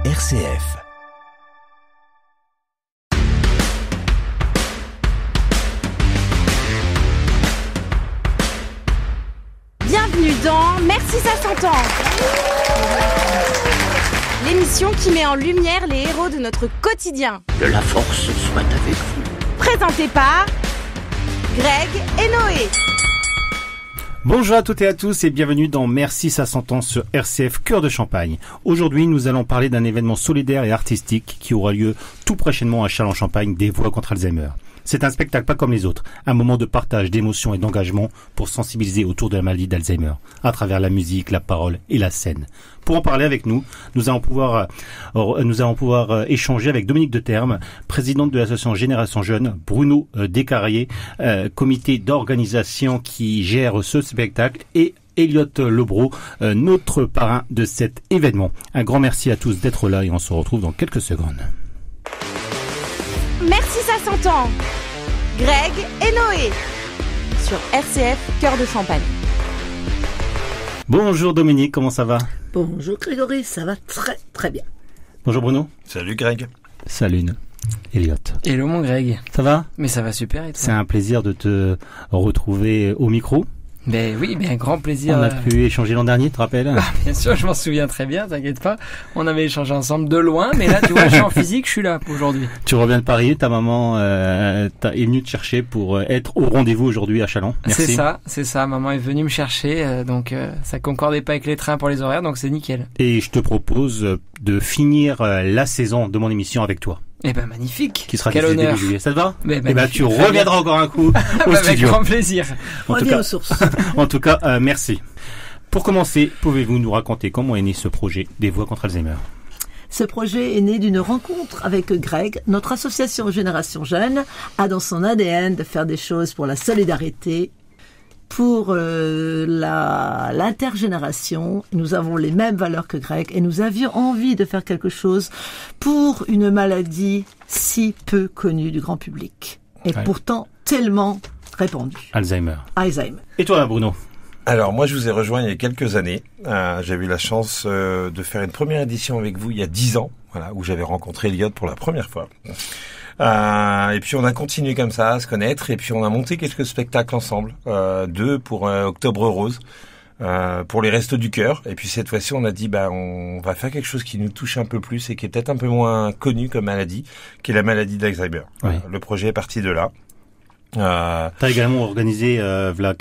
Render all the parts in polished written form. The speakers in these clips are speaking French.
RCF. Bienvenue dans Merci ça s'entend, l'émission qui met en lumière les héros de notre quotidien. Que la force soit avec vous. Présentée par Greg et Noé. Bonjour à toutes et à tous et bienvenue dans Merci ça s'entend sur RCF Cœur de Champagne. Aujourd'hui, nous allons parler d'un événement solidaire et artistique qui aura lieu tout prochainement à Châlons-en-Champagne, des Voix contre Alzheimer. C'est un spectacle pas comme les autres, un moment de partage, d'émotion et d'engagement pour sensibiliser autour de la maladie d'Alzheimer, à travers la musique, la parole et la scène. Pour en parler avec nous, nous allons pouvoir échanger avec Dominique Determe, présidente de l'association Génération Jeune, Bruno Descarriers, comité d'organisation qui gère ce spectacle, et Elliot Lebro, notre parrain de cet événement. Un grand merci à tous d'être là et on se retrouve dans quelques secondes. Merci ça s'entend, Greg et Noé sur RCF Cœur de Champagne. Bonjour Dominique, comment ça va? Bonjour Grégory, ça va très très bien. Bonjour Bruno. Salut Greg. Salut Elliot. Hello mon Greg. Ça va? Mais ça va super et toi? C'est un plaisir de te retrouver au micro. Ben oui, un grand plaisir. On a pu échanger l'an dernier, tu te rappelles? Bien sûr, je m'en souviens très bien, t'inquiète pas. On avait échangé ensemble de loin, mais là tu vois, je suis en physique, je suis là aujourd'hui. Tu reviens de Paris, ta maman est venue te chercher pour être au rendez-vous aujourd'hui à Châlons. Merci. C'est ça, maman est venue me chercher, donc ça concordait pas avec les trains pour les horaires, donc c'est nickel. Et je te propose de finir la saison de mon émission avec toi. Eh ben magnifique. Qui sera quel diffusé honneur. début juillet. Ça te va? Tu reviendras encore un coup au avec studio. grand plaisir. On revient aux sources. En tout cas, merci. Pour commencer, pouvez-vous nous raconter comment est né ce projet des Voix contre Alzheimer? Ce projet est né d'une rencontre avec Greg. Notre association Génération Jeune a dans son ADN de faire des choses pour la solidarité, pour l'intergénération. Nous avons les mêmes valeurs que Greg et nous avions envie de faire quelque chose pour une maladie si peu connue du grand public et pourtant tellement répandue. Alzheimer. Et toi Bruno? Alors moi je vous ai rejoint il y a quelques années. J'avais eu la chance de faire une première édition avec vous il y a 10 ans, voilà, où j'avais rencontré Elliot pour la première fois. Et puis on a continué comme ça à se connaître et puis on a monté quelques spectacles ensemble, deux pour Octobre Rose, pour les Restos du Cœur, et puis cette fois-ci on a dit on va faire quelque chose qui nous touche un peu plus et qui est peut-être un peu moins connu comme maladie, qui est la maladie d'Alzheimer. Oui. Le projet est parti de là. T'as également organisé l'an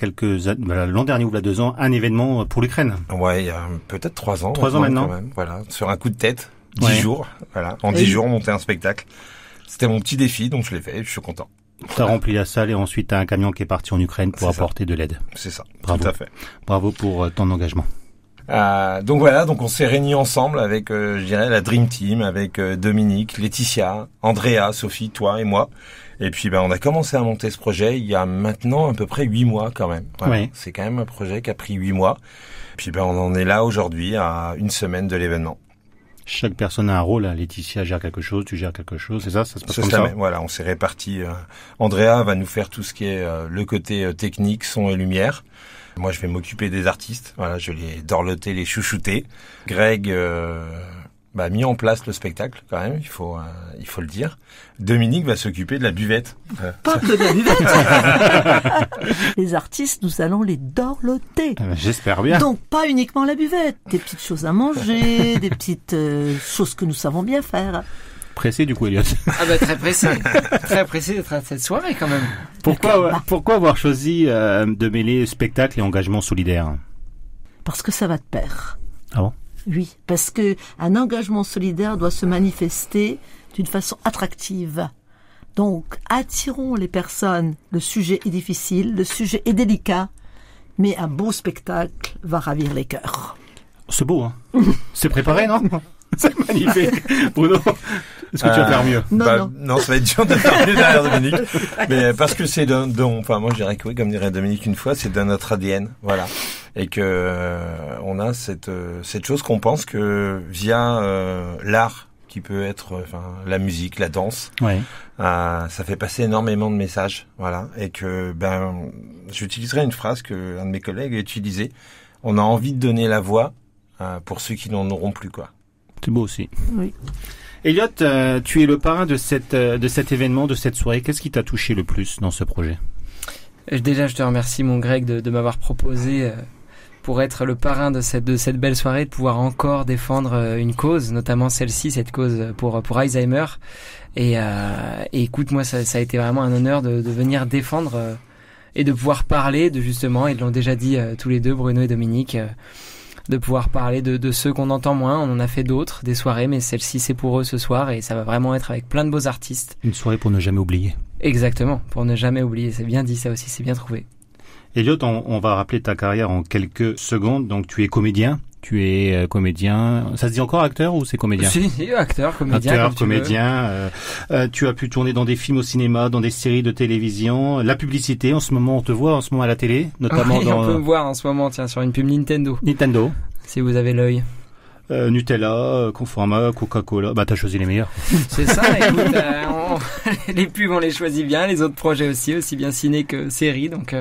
dernier ou 2 ans un événement pour l'Ukraine. Ouais, il y a peut-être 3 ans. 3 ans maintenant. Quand même, voilà, sur un coup de tête, 10 jours, voilà, en 10 jours monter un spectacle. C'était mon petit défi, donc je l'ai fait, je suis content. T'as rempli la salle et ensuite t'as un camion qui est parti en Ukraine pour apporter de l'aide. C'est ça, bravo. Tout à fait. Bravo pour ton engagement. Donc voilà, donc on s'est réunis ensemble avec, je dirais, la Dream Team, avec Dominique, Laetitia, Andrea, Sophie, toi et moi. Et puis on a commencé à monter ce projet il y a maintenant à peu près 8 mois quand même. Voilà. Oui. C'est quand même un projet qui a pris 8 mois. Puis on en est là aujourd'hui à une semaine de l'événement. Chaque personne a un rôle. Laetitia gère quelque chose, tu gères quelque chose, c'est ça? Ça se passe comme ça? Voilà, on s'est répartis. Andrea va nous faire tout ce qui est le côté technique, son et lumière. Moi, je vais m'occuper des artistes. Voilà, je vais les dorloter, les chouchouter. Greg mis en place le spectacle quand même, il faut le dire. Dominique va s'occuper de la buvette. Pas que de la buvette. Les artistes, nous allons les dorloter. J'espère bien. Donc pas uniquement la buvette, des petites choses à manger, des petites choses que nous savons bien faire. Pressé du coup, Elliot. Très pressé d'être à cette soirée quand même. Pourquoi avoir choisi de mêler spectacle et engagement solidaire? Parce que ça va de pair. Ah bon? Oui, parce que un engagement solidaire doit se manifester d'une façon attractive. Donc, attirons les personnes. Le sujet est difficile, le sujet est délicat, mais un beau spectacle va ravir les cœurs. C'est beau, hein? C'est préparé, non? C'est magnifique. Bruno, est-ce que tu vas faire mieux? Non, ça va être dur de faire mieux derrière Dominique. Mais parce que c'est moi je dirais que oui, comme dirait Dominique une fois, c'est dans notre ADN, voilà. Et que on a cette chose qu'on pense que via l'art qui peut être la musique, la danse, ça fait passer énormément de messages, voilà. Et que j'utiliserai une phrase que un de mes collègues a utilisée. On a envie de donner la voix pour ceux qui n'en auront plus, quoi. C'est beau aussi. Oui. Elliot, tu es le parrain de cet événement, de cette soirée. Qu'est-ce qui t'a touché le plus dans ce projet? Déjà, je te remercie, mon Greg, de m'avoir proposé pour être le parrain de cette belle soirée, de pouvoir encore défendre une cause, notamment celle-ci, cette cause pour Alzheimer. Et écoute, moi, ça a été vraiment un honneur de venir défendre et de pouvoir parler de justement, ils l'ont déjà dit tous les deux, Bruno et Dominique, de pouvoir parler de ceux qu'on entend moins. On en a fait d'autres, des soirées, mais celle-ci, c'est pour eux ce soir et ça va vraiment être avec plein de beaux artistes. Une soirée pour ne jamais oublier. Exactement, pour ne jamais oublier. C'est bien dit, ça aussi, c'est bien trouvé. Elliot, on va rappeler ta carrière en quelques secondes. Donc, tu es comédien. Ça se dit encore acteur ou c'est comédien? Si, acteur, comédien. Acteur, comédien. Tu as pu tourner dans des films au cinéma, dans des séries de télévision, la publicité. En ce moment, on te voit en ce moment à la télé, notamment oui, on peut me voir en ce moment, tiens, sur une pub Nintendo. Si vous avez l'œil. Nutella, Conforama, Coca-Cola. Bah, t'as choisi les meilleurs. C'est ça, écoute, les pubs, on les choisit bien, les autres projets aussi bien ciné que série, donc,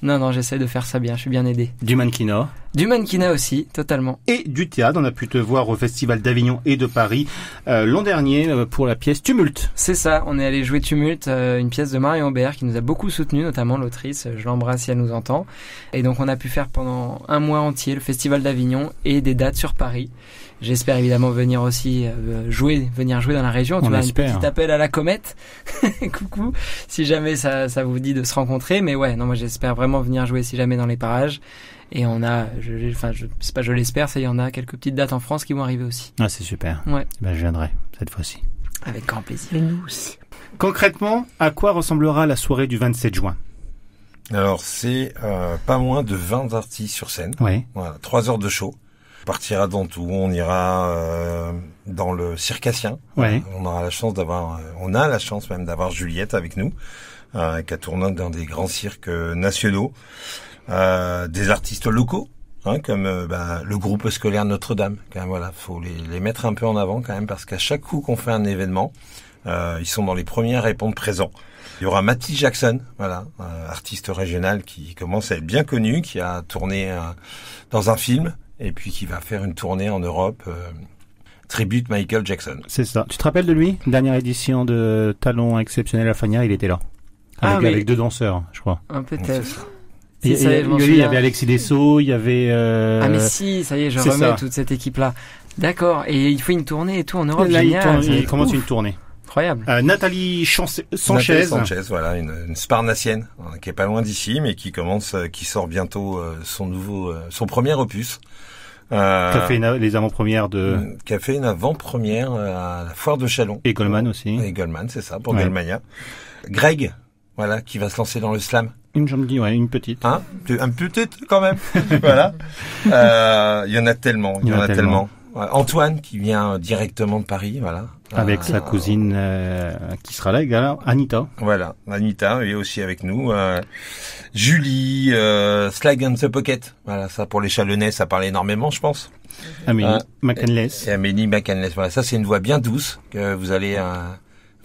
non, j'essaie de faire ça bien, je suis bien aidé. Du mannequinat. Du mannequinat aussi, totalement. Et du théâtre, on a pu te voir au Festival d'Avignon et de Paris l'an dernier pour la pièce Tumulte. C'est ça, on est allé jouer Tumulte, une pièce de Marion Aubert qui nous a beaucoup soutenus, notamment l'autrice, je l'embrasse si elle nous entend. Et donc on a pu faire pendant un mois entier le Festival d'Avignon et des dates sur Paris. J'espère évidemment venir aussi venir jouer dans la région. Tu vois, un petit appel à la comète. Coucou, si jamais ça vous dit de se rencontrer. Mais ouais, non, moi j'espère vraiment venir jouer si jamais dans les parages. Et on a, je l'espère, ça y en a quelques petites dates en France qui vont arriver aussi. Ah, c'est super. Ouais. Ben, je viendrai cette fois-ci. Avec grand plaisir. Et nous aussi. Concrètement, à quoi ressemblera la soirée du 27 juin? Alors, c'est pas moins de 20 artistes sur scène. Ouais. Voilà, 3 heures de show. On partira dans tout, on ira dans le Circassien. Ouais. On a la chance même d'avoir Juliette avec nous, qui a tourné dans des grands cirques nationaux. Des artistes locaux, comme le groupe scolaire Notre-Dame. Quand même, voilà, faut les mettre un peu en avant quand même, parce qu'à chaque coup qu'on fait un événement, ils sont dans les premiers à répondre présents. Il y aura Matty Jackson, voilà, artiste régional qui commence à être bien connu, qui a tourné dans un film et puis qui va faire une tournée en Europe. Tribute Michael Jackson. C'est ça. Tu te rappelles de lui? Dernière édition de Talent Exceptionnel à Fagna, il était là. Avec 2 danseurs, je crois. Peut-être. Il y avait Alexis Dessau, il y avait... Ah mais si, ça y est, je remets toute cette équipe-là. D'accord, et il fait une tournée et tout en Europe, là, génial. Il commence une tournée. Incroyable. Nathalie Sanchez. Nathalie Sanchez, voilà, une sparnassienne qui est pas loin d'ici, mais qui sort bientôt son premier opus. Qui a fait les avant-premières qui a fait une avant-première à la foire de Chalon. Et Goldman aussi. Et Goldman, c'est ça, pour Goldmania. Greg, voilà, qui va se lancer dans le slam. Une petite. Un petite quand même. Voilà. Il y en a tellement. Antoine qui vient directement de Paris, voilà. Avec sa cousine qui sera là également, Anita. Voilà, Anita est aussi avec nous. Julie, Slag and the Pocket. Voilà, ça pour les Chalonnais, ça parle énormément, je pense. Amélie McCanless. Et Amélie McCanless. Voilà, ça c'est une voix bien douce que vous allez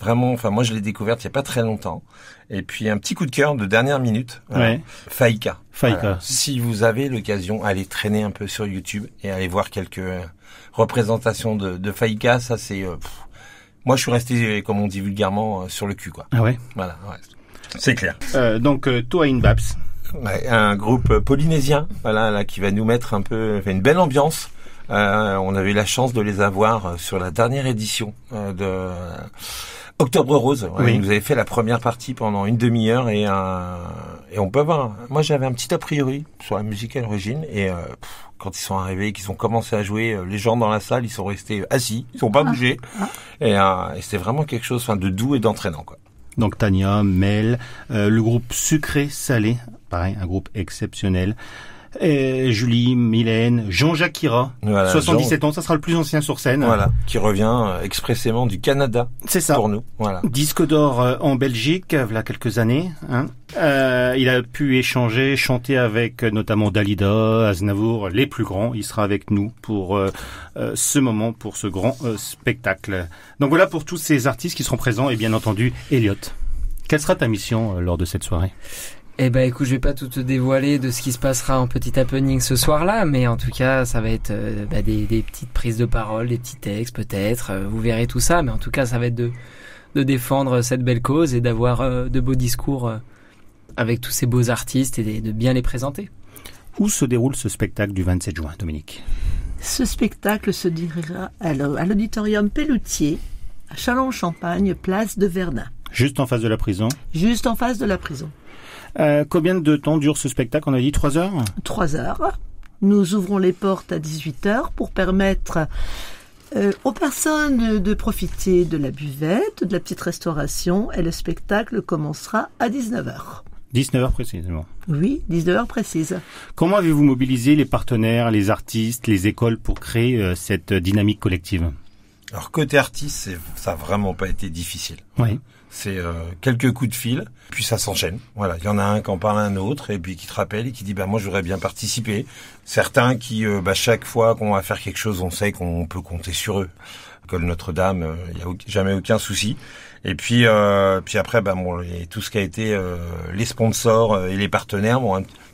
vraiment. Enfin, moi je l'ai découverte il y a pas très longtemps. Et puis un petit coup de cœur de dernière minute. Ouais. Faïka. Voilà. Si vous avez l'occasion, allez traîner un peu sur YouTube et allez voir quelques représentations de Faïka. Ça c'est. Moi je suis resté, comme on dit vulgairement, sur le cul, quoi. Ah ouais. Voilà. Ouais. C'est clair. Donc Toain Babs. Ouais, un groupe polynésien, voilà, là, qui va nous mettre une belle ambiance. On avait eu la chance de les avoir sur la dernière édition de Octobre Rose. Ouais, oui. Ils nous avaient fait la première partie pendant une demi-heure et on peut voir. Moi, j'avais un petit a priori sur la musique à l'origine et quand ils sont arrivés, qu'ils ont commencé à jouer, les gens dans la salle, ils sont restés assis, ils sont pas bougés et c'était vraiment quelque chose, de doux et d'entraînant, quoi. Donc Tania, Mel, le groupe Sucré Salé, pareil, un groupe exceptionnel. Et Julie, Mylène, Jean-Jacques Ira, voilà, 77 ans, ça sera le plus ancien sur scène. Voilà, qui revient expressément du Canada. C'est ça. Pour nous, voilà. Disque d'or en Belgique, voilà quelques années. Il a pu chanter avec notamment Dalida, Aznavour, les plus grands. Il sera avec nous pour ce moment, pour ce grand spectacle. Donc voilà pour tous ces artistes qui seront présents et bien entendu Elliot. Quelle sera ta mission lors de cette soirée ? Eh ben écoute, je vais pas tout te dévoiler de ce qui se passera en petit happening ce soir-là, mais en tout cas, ça va être des petites prises de parole, des petits textes peut-être, vous verrez tout ça, mais en tout cas, ça va être de défendre cette belle cause et d'avoir de beaux discours avec tous ces beaux artistes et de bien les présenter. Où se déroule ce spectacle du 27 juin, Dominique ? Ce spectacle se déroulera à l'auditorium Pelloutier, à Châlons-en-Champagne, place de Verdun. Juste en face de la prison ? Juste en face de la prison. Combien de temps dure ce spectacle ? On a dit 3 heures ? 3 heures. Nous ouvrons les portes à 18h pour permettre aux personnes de profiter de la buvette, de la petite restauration, et le spectacle commencera à 19h. 19h précisément. Oui, 19h précise. Comment avez-vous mobilisé les partenaires, les artistes, les écoles pour créer cette dynamique collective ? Alors côté artiste, ça a vraiment pas été difficile. Oui. C'est quelques coups de fil, puis ça s'enchaîne. Voilà, il y en a un qui en parle à un autre, et puis qui te rappelle et qui dit moi je voudrais bien participer. Certains qui chaque fois qu'on va faire quelque chose, on sait qu'on peut compter sur eux. École Notre-Dame, il y a jamais aucun souci. Et puis après et tout ce qui a été les sponsors et les partenaires,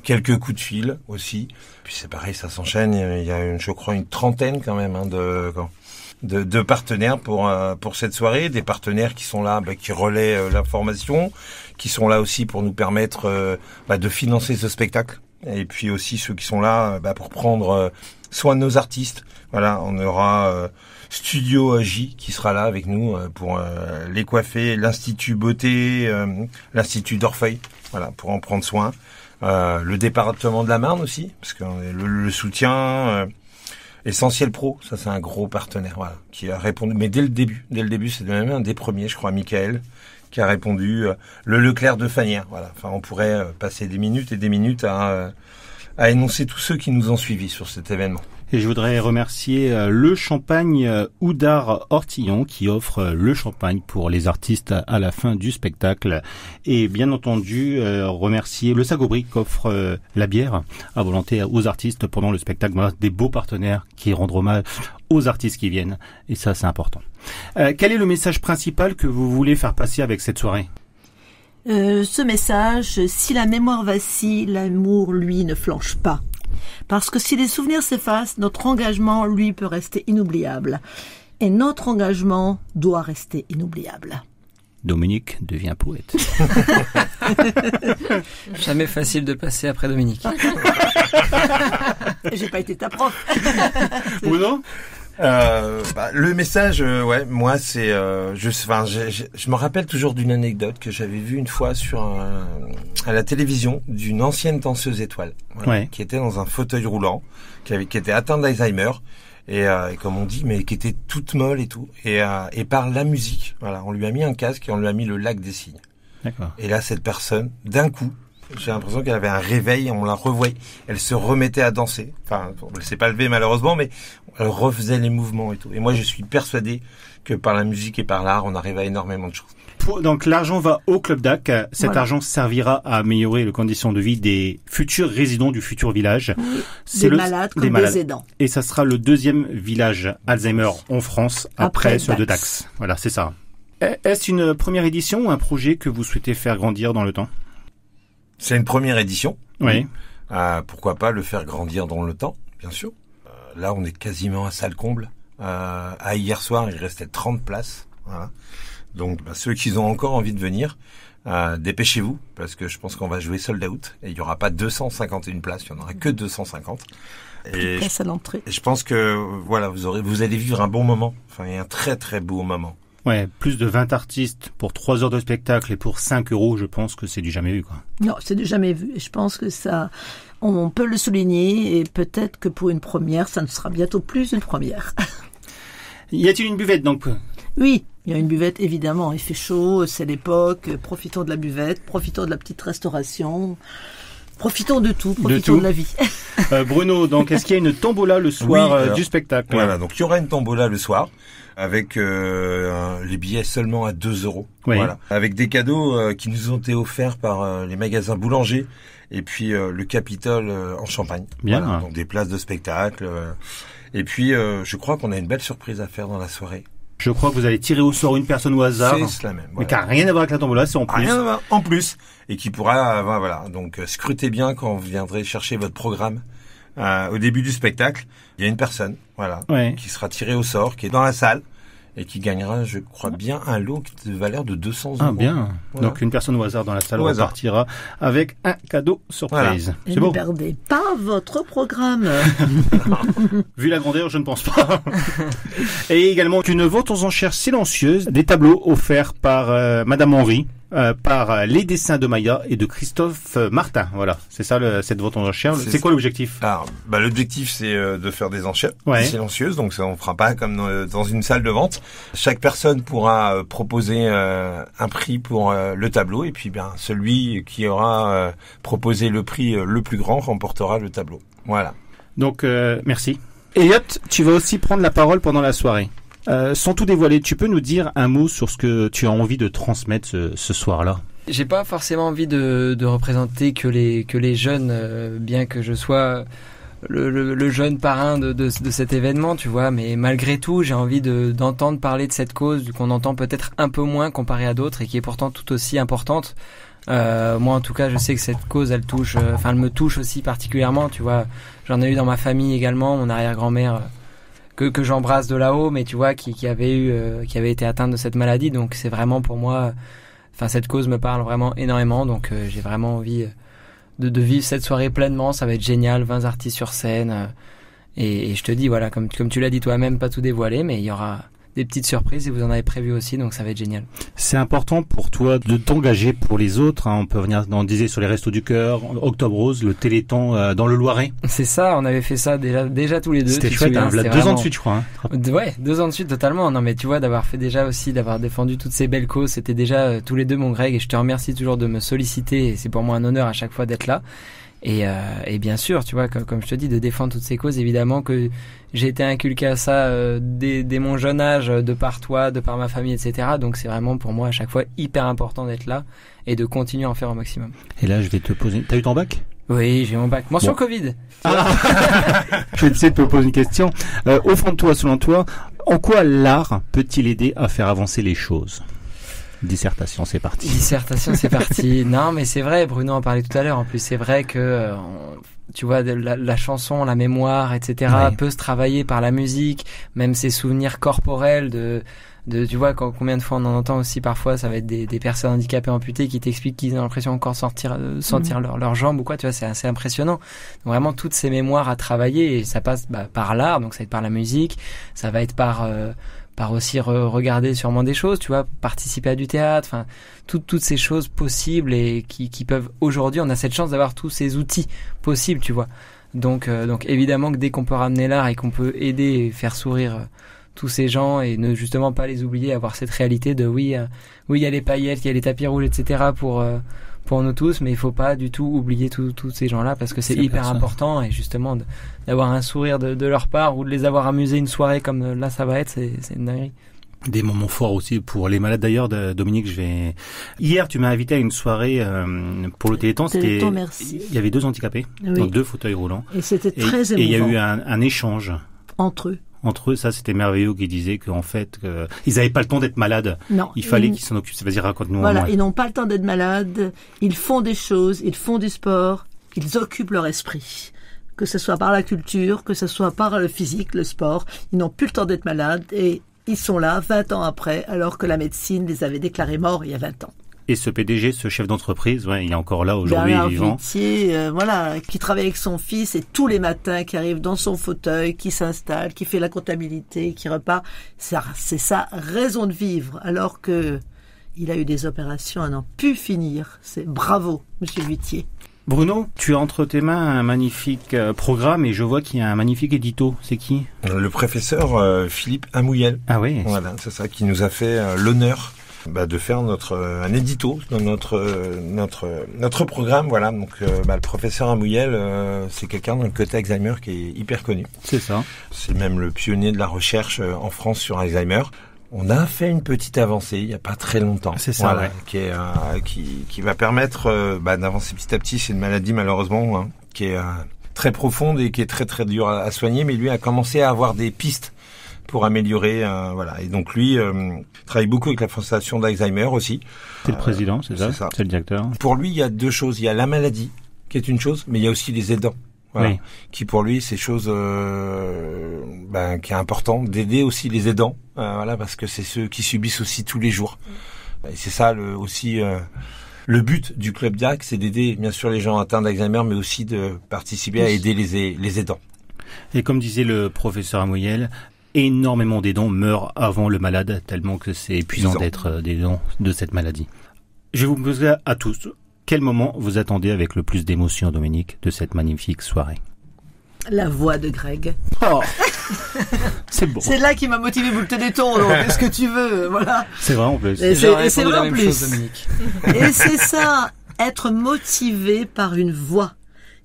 quelques coups de fil aussi. Puis c'est pareil, ça s'enchaîne. Il y a je crois une trentaine quand même de partenaires pour cette soirée, des partenaires qui sont là, qui relaient l'information, qui sont là aussi pour nous permettre de financer ce spectacle, et puis aussi ceux qui sont là pour prendre soin de nos artistes. Voilà, on aura Studio J qui sera là avec nous pour les coiffer, l'Institut Beauté, l'Institut d'Orfeuille, voilà, pour en prendre soin. Le département de la Marne aussi, parce que le soutien. Essentiel Pro, ça c'est un gros partenaire, voilà, qui a répondu, mais dès le début, c'est même un des premiers, je crois, Michael, qui a répondu, le Leclerc de Fanière, voilà. Enfin, on pourrait passer des minutes et des minutes à énoncer tous ceux qui nous ont suivis sur cet événement. Et je voudrais remercier le champagne Oudard Ortillon qui offre le champagne pour les artistes à la fin du spectacle. Et bien entendu, remercier le Sagobri qui offre la bière à volonté aux artistes pendant le spectacle. Voilà, des beaux partenaires qui rendent hommage aux artistes qui viennent. Et ça, c'est important. Quel est le message principal que vous voulez faire passer avec cette soirée ? Ce message, si la mémoire vacille, l'amour, lui, ne flanche pas. Parce que si les souvenirs s'effacent, notre engagement, lui, peut rester inoubliable. Et notre engagement doit rester inoubliable. Dominique devient poète. Jamais facile de passer après Dominique. J'ai pas été ta prof. Ou non ? Le message, moi c'est, je me rappelle toujours d'une anecdote que j'avais vue une fois à la télévision d'une ancienne danseuse étoile, qui était dans un fauteuil roulant, qui était atteinte d'Alzheimer et comme on dit, mais qui était toute molle et tout, et par la musique, voilà, on lui a mis un casque et on lui a mis le Lac des Cygnes. D'accord. Et là, cette personne, d'un coup, j'ai l'impression qu'elle avait un réveil, on la revoyait. Elle se remettait à danser. Enfin, elle s'est pas levée malheureusement, mais elle refaisait les mouvements et tout. Et moi, je suis persuadé que par la musique et par l'art, on arrive à énormément de choses. Donc, l'argent va au Club DAC. Cet argent servira à améliorer les conditions de vie des futurs résidents du futur village. Oui, C'est malades comme des aidants. Et ça sera le 2e village Alzheimer en France après ceux de Dax. Voilà, c'est ça. Est-ce une première édition ou un projet que vous souhaitez faire grandir dans le temps ? C'est une première édition. Oui. Pourquoi pas le faire grandir dans le temps, bien sûr. Là, on est quasiment à salle comble. Hier soir, il restait 30 places. Voilà. Donc, ceux qui ont encore envie de venir, dépêchez-vous, parce que je pense qu'on va jouer sold out. Et il n'y aura pas 251 places, il n'y en aura que 250. Et place à l'entrée. Et je pense que voilà, vous allez vivre un bon moment. Enfin, il y a un très très beau moment. Ouais, plus de 20 artistes pour 3 heures de spectacle et pour 5 €, je pense que c'est du jamais vu, quoi. Non, c'est du jamais vu. Et je pense que ça, on peut le souligner, et peut-être que pour une première, ça ne sera bientôt plus une première. Y a-t-il une buvette, donc? Oui, il y a une buvette, évidemment. Il fait chaud, c'est l'époque. Profitons de la buvette, profitons de la petite restauration. Profitons de tout, profitons de la vie. Bruno, donc, est-ce qu'il y a une tombola le soir du spectacle? Voilà, donc il y aura une tombola le soir, avec les billets seulement à 2 €. Oui. Voilà, avec des cadeaux qui nous ont été offerts par les magasins Boulanger et puis le Capitole en Champagne. Bien. Voilà, donc des places de spectacle. Et puis je crois qu'on a une belle surprise à faire dans la soirée. Je crois que vous allez tirer au sort une personne au hasard. C'est la même. Mais Voilà. qui n'a rien à voir avec la tombola, c'est en plus. Rien à voir, en plus. Et qui pourra, voilà. Donc, scrutez bien quand vous viendrez chercher votre programme. Au début du spectacle, il y a une personne, voilà, Ouais. qui sera tirée au sort, qui est dans la salle et qui gagnera, je crois bien, un lot de valeur de 200 euros. Ah, bien. Voilà. Donc, une personne au hasard dans la salle Au hasard. repartira avec un cadeau surprise. Et C'est ne beau. perdez pas votre programme. Vu la grandeur, je ne pense pas. Et également une vente aux enchères silencieuse, des tableaux offerts par Madame Henry, par les dessins de Maya et de Christophe Martin. Voilà, c'est ça cette vente aux enchères. C'est C'est quoi ça. l'objectif? Alors, l'objectif, c'est de faire des enchères Ouais. silencieuses, donc ça, on fera pas comme dans une salle de vente. Chaque personne pourra proposer un prix pour le tableau, et puis bien celui qui aura proposé le prix le plus grand remportera le tableau. Voilà. Donc, merci. Elliot, tu vas aussi prendre la parole pendant la soirée. Sans tout dévoiler, tu peux nous dire un mot sur ce que tu as envie de transmettre ce soir-là? J'ai pas forcément envie de représenter que les jeunes, bien que je sois le jeune parrain de cet événement, tu vois, mais malgré tout, j'ai envie d'entendre parler de cette cause qu'on entend peut-être un peu moins comparé à d'autres et qui est pourtant tout aussi importante. Moi, en tout cas, je sais que cette cause, elle me touche aussi particulièrement, tu vois. J'en ai eu dans ma famille également, mon arrière-grand-mère que j'embrasse de là-haut, mais tu vois, qui avait été atteinte de cette maladie, donc c'est vraiment pour moi, cette cause me parle vraiment énormément, donc j'ai vraiment envie de vivre cette soirée pleinement. Ça va être génial, 20 artistes sur scène, et je te dis, voilà, comme tu l'as dit toi-même, pas tout dévoiler, mais il y aura des petites surprises et vous en avez prévu aussi, donc ça va être génial. C'est important pour toi de t'engager pour les autres, hein. On peut revenir, on disait sur les Restos du Cœur, Octobre Rose, le Téléthon dans le Loiret. C'est ça, on avait fait ça déjà tous les deux. C'était tu te chouette, souviens, hein, c'était 2 ans vraiment- de suite, je crois. Hein. Ouais, 2 ans de suite, totalement. Non, mais tu vois, d'avoir défendu toutes ces belles causes, c'était déjà tous les deux, mon Greg, et je te remercie toujours de me solliciter, et c'est pour moi un honneur à chaque fois d'être là. Et bien sûr, tu vois, comme je te dis, de défendre toutes ces causes, évidemment que j'ai été inculqué à ça dès mon jeune âge, de par toi, de par ma famille, etc. Donc c'est vraiment pour moi à chaque fois hyper important d'être là et de continuer à en faire au maximum. Et là, je vais te poser... T'as eu ton bac? Oui, j'ai mon bac. Mention Bon. Covid. Je vais essayer de te poser une question. Au fond de toi, selon toi, en quoi l'art peut-il aider à faire avancer les choses? Dissertation, c'est parti. Dissertation, c'est parti. Non, mais c'est vrai, Bruno en parlait tout à l'heure. En plus, c'est vrai que, tu vois, la chanson, la mémoire, etc., Ouais. peut se travailler par la musique, même ses souvenirs corporels tu vois, combien de fois on en entend aussi parfois, ça va être des personnes handicapées amputées qui t'expliquent qu'ils ont l'impression encore sentir leurs jambes ou quoi, tu vois, c'est assez impressionnant. Donc, vraiment toutes ces mémoires à travailler, et ça passe par l'art, donc ça va être par la musique, ça va être par aussi regarder sûrement des choses, tu vois, participer à du théâtre, enfin toutes ces choses possibles et qui peuvent aujourd'hui, on a cette chance d'avoir tous ces outils possibles, tu vois. Donc évidemment que dès qu'on peut ramener l'art et qu'on peut aider et faire sourire tous ces gens et ne justement pas les oublier, avoir cette réalité de oui, il y a les paillettes, il y a les tapis rouges, etc. pour nous tous, mais il faut pas du tout oublier tous ces gens-là parce que c'est hyper important, et justement d'avoir un sourire de leur part ou de les avoir amusés une soirée comme là ça va être, c'est une dinguerie. Des moments forts aussi pour les malades d'ailleurs, Dominique. Hier, tu m'as invité à une soirée pour le Téléthon. Téléthon, merci. Il y avait 2 handicapés, Oui. donc 2 fauteuils roulants. Et c'était Et très il y a émouvant eu un échange entre eux. entre eux. Ça, c'était merveilleux, qui disait qu'en fait, ils n'avaient pas le temps d'être malades. Non. Il fallait qu'ils s'en occupent. Vas-y, raconte-nous. Voilà, au moins. ils n'ont pas le temps d'être malades, ils font des choses, ils font du sport, ils occupent leur esprit. Que ce soit par la culture, que ce soit par le physique, le sport, ils n'ont plus le temps d'être malades et ils sont là 20 ans après, alors que la médecine les avait déclarés morts il y a 20 ans. Et ce PDG, ce chef d'entreprise, ouais, il est encore là aujourd'hui, Bernard vivant. Vitier, voilà, qui travaille avec son fils et tous les matins qui arrive dans son fauteuil, qui s'installe, qui fait la comptabilité, qui repart. C'est sa raison de vivre, alors que il a eu des opérations à n'en plus finir. C'est bravo, Monsieur Vitier. Bruno, tu as entre tes mains un magnifique programme et je vois qu'il y a un magnifique édito. C'est qui? Le professeur Philippe Amouyel. Ah oui. Voilà, c'est ça, qui nous a fait l'honneur de faire un édito dans notre programme. Voilà, donc le professeur Amouyel, c'est quelqu'un dans le côté Alzheimer qui est hyper connu. C'est ça. C'est même le pionnier de la recherche en France sur Alzheimer. On a fait une petite avancée il y a pas très longtemps. C'est ça, voilà, ouais. qui va permettre d'avancer petit à petit. C'est une maladie malheureusement qui est très profonde et qui est très très dure à soigner, mais lui a commencé à avoir des pistes pour améliorer, voilà. Et donc lui travaille beaucoup avec la Fondation d'Alzheimer aussi. C'est le président, c'est ça. C'est le directeur. Pour lui, il y a deux choses. Il y a la maladie, qui est une chose, mais il y a aussi les aidants. Voilà, oui. Qui pour lui c'est chose qui est important d'aider aussi les aidants, voilà, parce que c'est ceux qui subissent aussi tous les jours. Et c'est ça aussi le but du Club DIAC, c'est d'aider bien sûr les gens atteints d'Alzheimer, mais aussi de participer à aider les aidants. Et comme disait le professeur Amouyel, énormément d'aidants meurent avant le malade, tellement que c'est épuisant d'être aidant de cette maladie. Je vais vous poser à tous. Quel moment vous attendez avec le plus d'émotion, Dominique, de cette magnifique soirée? La voix de Greg. Oh, c'est beau. C'est là qui m'a motivé pour le téléthon, donc qu'est-ce que tu veux, voilà. C'est vrai en plus. Et c'est vrai en plus. Dominique. Et c'est ça, être motivé par une voix.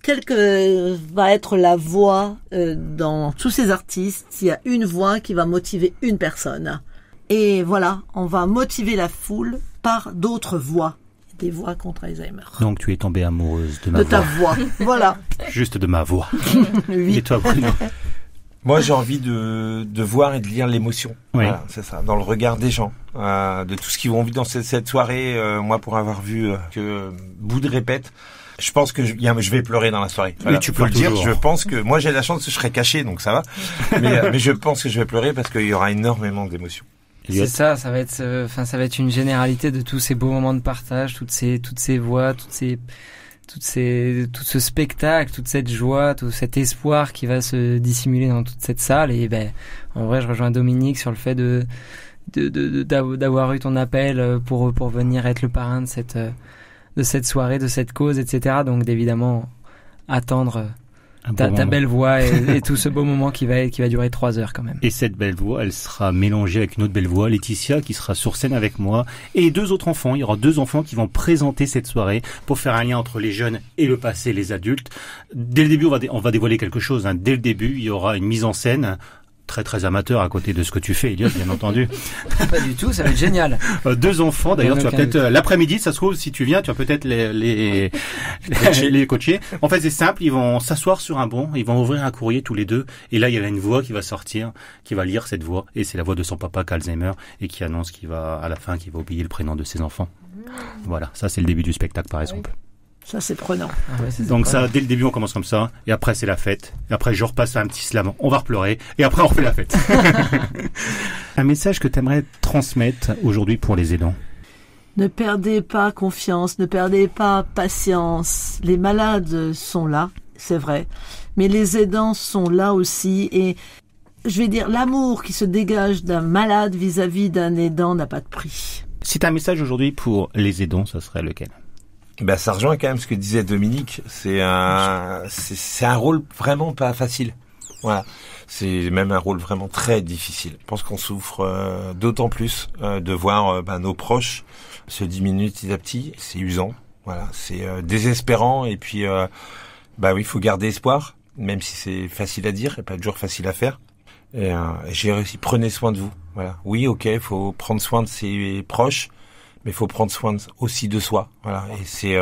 Quelle que va être la voix dans tous ces artistes, il y a une voix qui va motiver une personne. Et voilà, on va motiver la foule par d'autres voix. Des voix contre Alzheimer. Donc tu es tombée amoureuse de ma voix. De ta voix, voilà. Juste de ma voix. Oui. Et toi, Bruno? Moi, j'ai envie de voir et de lire l'émotion. Oui. Voilà, c'est ça, dans le regard des gens, de tout ce qu'ils vont vivre dans cette soirée. Moi, pour avoir vu que Boud répète, je pense que je vais pleurer dans la soirée. Voilà, tu peux le dire. toujours. Je pense que moi, j'ai la chance que je serai caché, donc ça va. Mais je pense que je vais pleurer parce qu'il y aura énormément d'émotions. C'est ça, ça va être une généralité de tous ces beaux moments de partage, toutes ces voix, tout ce spectacle, toute cette joie, tout cet espoir qui va se dissimuler dans toute cette salle. Et en vrai, je rejoins Dominique sur le fait d'avoir eu ton appel pour venir être le parrain de cette soirée, de cette cause, etc. Donc d'évidemment attendre ta belle voix et tout ce beau moment qui va durer 3 heures quand même. Et cette belle voix, elle sera mélangée avec une autre belle voix, Laetitia, qui sera sur scène avec moi, et 2 autres enfants. Il y aura 2 enfants qui vont présenter cette soirée pour faire un lien entre les jeunes et le passé, les adultes. Dès le début, on va dévoiler quelque chose. Dès le début, il y aura une mise en scène très très amateur à côté de ce que tu fais, Elliot, bien entendu. Pas du tout, ça va être génial. 2 enfants, d'ailleurs, tu vas peut-être l'après-midi, ça se trouve, si tu viens, tu vas peut-être les coacher. En fait, c'est simple, ils vont s'asseoir sur un banc, ils vont ouvrir un courrier tous les 2, et là, il y a une voix qui va sortir, qui va lire cette voix, et c'est la voix de son papa qui a Alzheimer, et qui annonce à la fin, qu'il va oublier le prénom de ses enfants. Voilà, ça c'est le début du spectacle, par exemple. Oui. Ça, c'est prenant. Ah ouais, donc ça, dès le début, on commence comme ça, et après c'est la fête, et après je repasse à un petit slam, on va repleurer, et après on refait la fête. Un message que tu aimerais transmettre aujourd'hui pour les aidants? Ne perdez pas confiance, ne perdez pas patience. Les malades sont là, c'est vrai, mais les aidants sont là aussi, et je vais dire, l'amour qui se dégage d'un malade vis-à-vis d'un aidant n'a pas de prix. Si tu as un message aujourd'hui pour les aidants, ça serait lequel? Ça rejoint quand même ce que disait Dominique. C'est un rôle vraiment pas facile. Voilà. C'est même un rôle vraiment très difficile. Je pense qu'on souffre d'autant plus de voir nos proches se diminuer petit à petit. C'est usant. Voilà. C'est désespérant. Et puis, oui, il faut garder espoir, même si c'est facile à dire et pas toujours facile à faire. Et j'ai réussi. Prenez soin de vous. Voilà. Oui, ok, il faut prendre soin de ses proches. Mais il faut prendre soin aussi de soi, voilà. Et c'est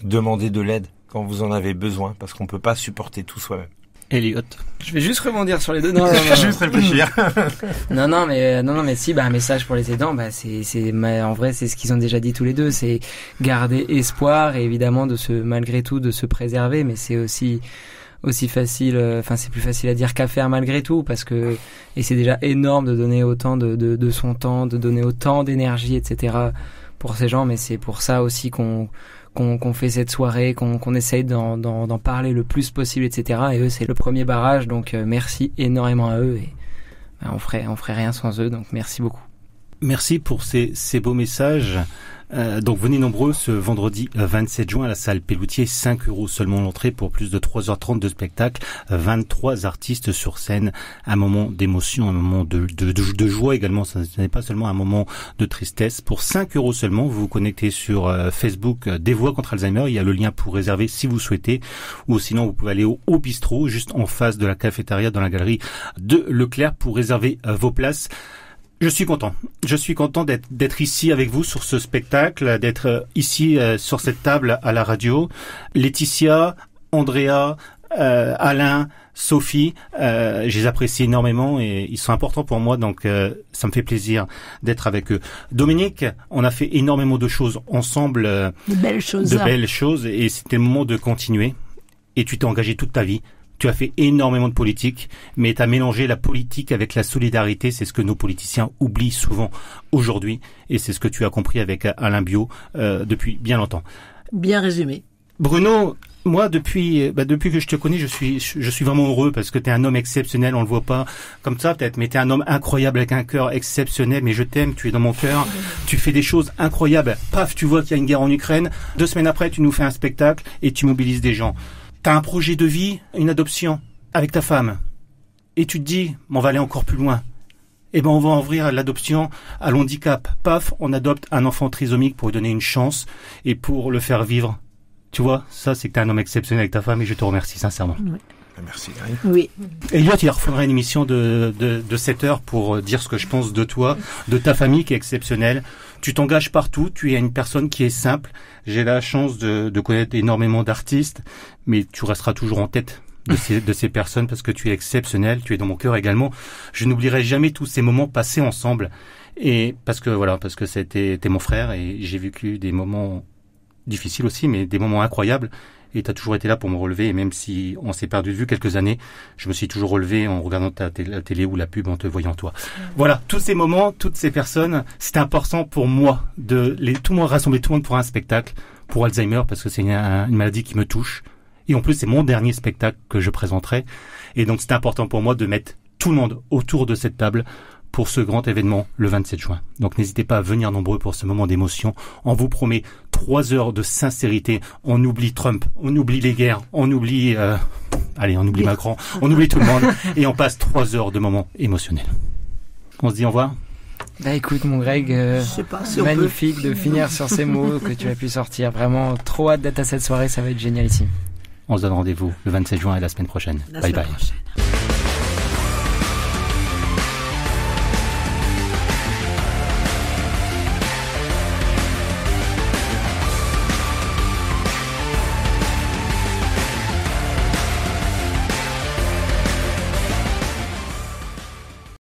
demander de l'aide quand vous en avez besoin, parce qu'on peut pas supporter tout soi-même. Elliot, je vais juste rebondir sur les deux. Non, juste réfléchir. non, mais si, un message pour les aidants, en vrai, c'est ce qu'ils ont déjà dit tous les deux, c'est garder espoir et évidemment malgré tout, de se préserver, mais c'est aussi facile, c'est plus facile à dire qu'à faire malgré tout, parce que, et c'est déjà énorme de donner autant de son temps, de donner autant d'énergie, etc. pour ces gens, mais c'est pour ça aussi qu'on fait cette soirée, qu'on essaye d'en parler le plus possible, etc. Et eux, c'est le premier barrage, donc merci énormément à eux, et on ferait rien sans eux, donc merci beaucoup. Merci pour ces beaux messages. Donc venez nombreux ce vendredi 27 juin à la salle Pelloutier, 5 € seulement l'entrée pour plus de 3h30 de spectacle, 23 artistes sur scène, un moment d'émotion, un moment de joie également, ce n'est pas seulement un moment de tristesse. Pour 5 € seulement, vous vous connectez sur Facebook Des Voix contre Alzheimer, il y a le lien pour réserver si vous souhaitez, ou sinon vous pouvez aller au bistrot juste en face de la cafétéria dans la galerie de Leclerc pour réserver vos places. Je suis content d'être ici avec vous sur ce spectacle, d'être ici sur cette table à la radio. Laetitia, Andrea, Alain, Sophie, je les apprécie énormément et ils sont importants pour moi, donc ça me fait plaisir d'être avec eux. Dominique, on a fait énormément de choses ensemble, De belles choses. Et c'était le moment de continuer. Et tu t'es engagé toute ta vie. Tu as fait énormément de politique, mais tu as mélangé la politique avec la solidarité. C'est ce que nos politiciens oublient souvent aujourd'hui, et c'est ce que tu as compris avec Alain Bio depuis bien longtemps. Bien résumé. Bruno, moi depuis que je te connais, je suis vraiment heureux parce que tu es un homme exceptionnel. On le voit pas comme ça peut-être, mais tu es un homme incroyable avec un cœur exceptionnel. Mais je t'aime, tu es dans mon cœur. Tu fais des choses incroyables. Paf, tu vois qu'il y a une guerre en Ukraine. 2 semaines après, tu nous fais un spectacle et tu mobilises des gens. T'as un projet de vie, une adoption avec ta femme. Et tu te dis, on va aller encore plus loin. Eh ben, on va ouvrir l'adoption à l'handicap. Paf, on adopte un enfant trisomique pour lui donner une chance et pour le faire vivre. Tu vois, ça, c'est que t'es un homme exceptionnel avec ta femme et je te remercie sincèrement. Oui. Merci. Oui. Elliot, il refaudra une émission de 7 heures pour dire ce que je pense de toi, de ta famille qui est exceptionnelle. Tu t'engages partout, tu es une personne qui est simple. J'ai la chance de connaître énormément d'artistes, mais tu resteras toujours en tête de ces personnes parce que tu es exceptionnel, tu es dans mon cœur également. Je n'oublierai jamais tous ces moments passés ensemble. Et parce que t'es mon frère et j'ai vécu des moments difficiles aussi, mais des moments incroyables. Et tu as toujours été là pour me relever. Et même si on s'est perdu de vue quelques années, je me suis toujours relevé en regardant la télé ou la pub, en te voyant toi. Voilà, tous ces moments, toutes ces personnes, c'était important pour moi rassembler tout le monde pour un spectacle pour Alzheimer parce que c'est une maladie qui me touche. Et en plus, c'est mon dernier spectacle que je présenterai. Et donc, c'était important pour moi de mettre tout le monde autour de cette table pour ce grand événement le 27 juin. Donc n'hésitez pas à venir nombreux pour ce moment d'émotion. On vous promet 3 heures de sincérité. On oublie Trump, on oublie les guerres, on oublie Macron, on oublie tout le monde et on passe 3 heures de moments émotionnels. On se dit au revoir. Bah écoute mon Greg, Je sais pas si magnifique de finir sur ces mots que tu as pu sortir. Vraiment trop hâte d'être à cette soirée, ça va être génialissime. On se donne rendez-vous le 27 juin et la semaine prochaine. Bye bye.